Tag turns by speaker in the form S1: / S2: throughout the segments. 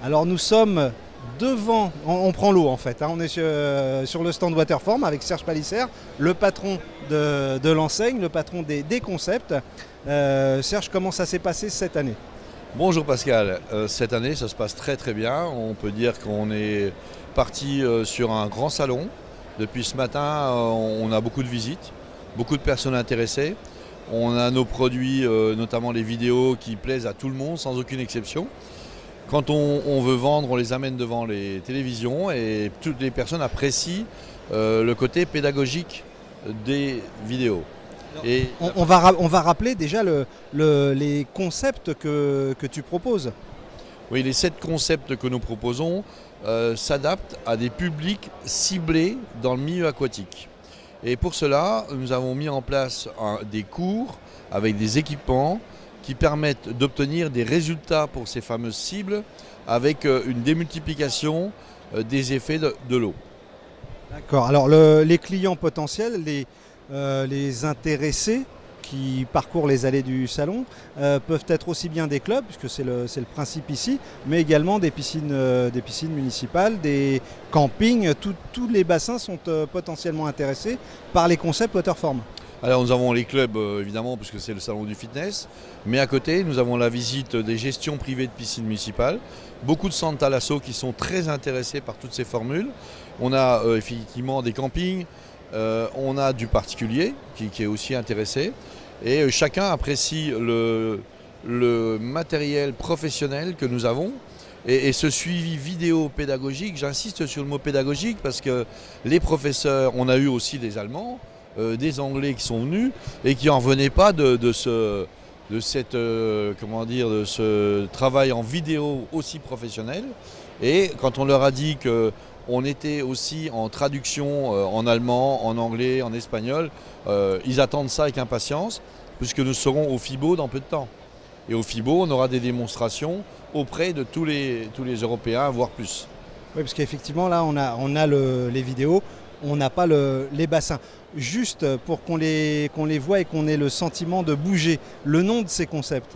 S1: Alors nous sommes devant, on prend l'eau en fait, hein. On est sur le stand Waterform avec Serge Palissère, le patron de l'enseigne, le patron des concepts. Serge, comment ça s'est passé cette année?
S2: Bonjour Pascal, cette année ça se passe très très bien. On peut dire qu'on est parti sur un grand salon. Depuis ce matin, on a beaucoup de visites, beaucoup de personnes intéressées. On a nos produits, notamment les vidéos qui plaisent à tout le monde sans aucune exception. Quand on veut vendre, on les amène devant les télévisions et toutes les personnes apprécient le côté pédagogique des vidéos.
S1: Et on va rappeler déjà les concepts que tu proposes.
S2: Oui, les 7 concepts que nous proposons s'adaptent à des publics ciblés dans le milieu aquatique. Et pour cela, nous avons mis en place des cours avec des équipements qui permettent d'obtenir des résultats pour ces fameuses cibles avec une démultiplication des effets de l'eau.
S1: D'accord. Alors les clients potentiels, les intéressés qui parcourent les allées du salon peuvent être aussi bien des clubs, puisque c'est le principe ici, mais également des piscines municipales, des campings. Tous les bassins sont potentiellement intéressés par les concepts Waterform.
S2: Alors nous avons les clubs évidemment puisque c'est le salon du fitness, mais à côté nous avons la visite des gestions privées de piscines municipales, beaucoup de centres thalasso qui sont très intéressés par toutes ces formules. On a effectivement des campings, on a du particulier qui est aussi intéressé et chacun apprécie le matériel professionnel que nous avons. Et ce suivi vidéo pédagogique, j'insiste sur le mot pédagogique parce que les professeurs, on a eu aussi des Allemands, des Anglais qui sont venus et qui n'en revenaient pas de ce travail en vidéo aussi professionnel. Et quand on leur a dit qu'on était aussi en traduction en allemand, en anglais, en espagnol, ils attendent ça avec impatience puisque nous serons au FIBO dans peu de temps. Et au FIBO, on aura des démonstrations auprès de tous les Européens, voire plus.
S1: Oui, parce qu'effectivement, là, on a les vidéos, on n'a pas les bassins. Juste pour qu'on les voit et qu'on ait le sentiment de bouger, le nom de ces concepts.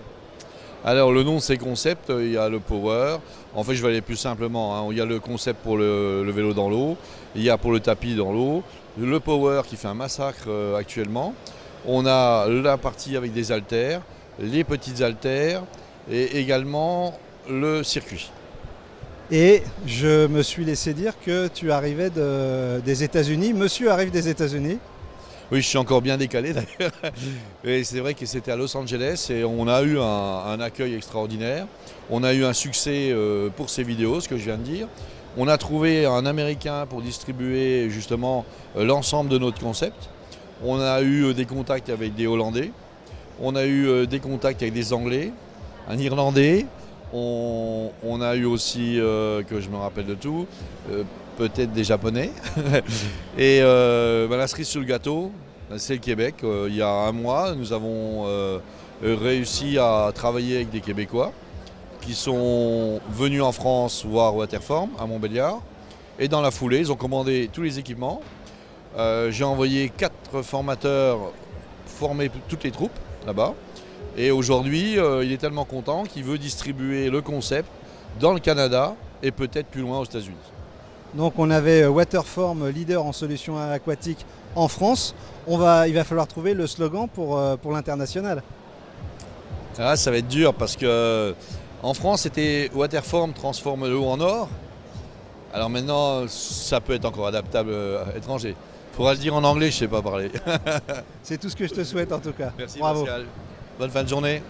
S2: Alors, le nom de ces concepts, il y a le Power. En fait, je vais aller plus simplement, hein. Il y a le concept pour le vélo dans l'eau, il y a pour le tapis dans l'eau, le Power qui fait un massacre actuellement. On a la partie avec des haltères, les petites haltères et également le circuit.
S1: Et je me suis laissé dire que tu arrivais des États-Unis. Monsieur arrive des États-Unis.
S2: Oui, je suis encore bien décalé d'ailleurs. Et c'est vrai que c'était à Los Angeles et on a eu un accueil extraordinaire. On a eu un succès pour ces vidéos, ce que je viens de dire. On a trouvé un Américain pour distribuer justement l'ensemble de notre concept. On a eu des contacts avec des Hollandais. On a eu des contacts avec des Anglais, un Irlandais. On a eu aussi, que je me rappelle de tout, peut-être des Japonais. Et la cerise sur le gâteau, c'est le Québec. Il y a un mois, nous avons réussi à travailler avec des Québécois qui sont venus en France voir Waterform à Montbéliard. Et dans la foulée, ils ont commandé tous les équipements. J'ai envoyé 4 formateurs former toutes les troupes là-bas. Et aujourd'hui, il est tellement content qu'il veut distribuer le concept dans le Canada et peut-être plus loin aux États-Unis.
S1: Donc on avait Waterform, leader en solutions aquatiques en France. Il va falloir trouver le slogan pour l'international.
S2: Ah, ça va être dur parce que en France, c'était Waterform transforme l'eau en or. Alors maintenant, ça peut être encore adaptable à l'étranger. Il faudra le dire en anglais, je ne sais pas parler.
S1: C'est tout ce que je te souhaite en tout cas.
S2: Merci
S1: Bravo.
S2: Pascal. Bonne fin de journée.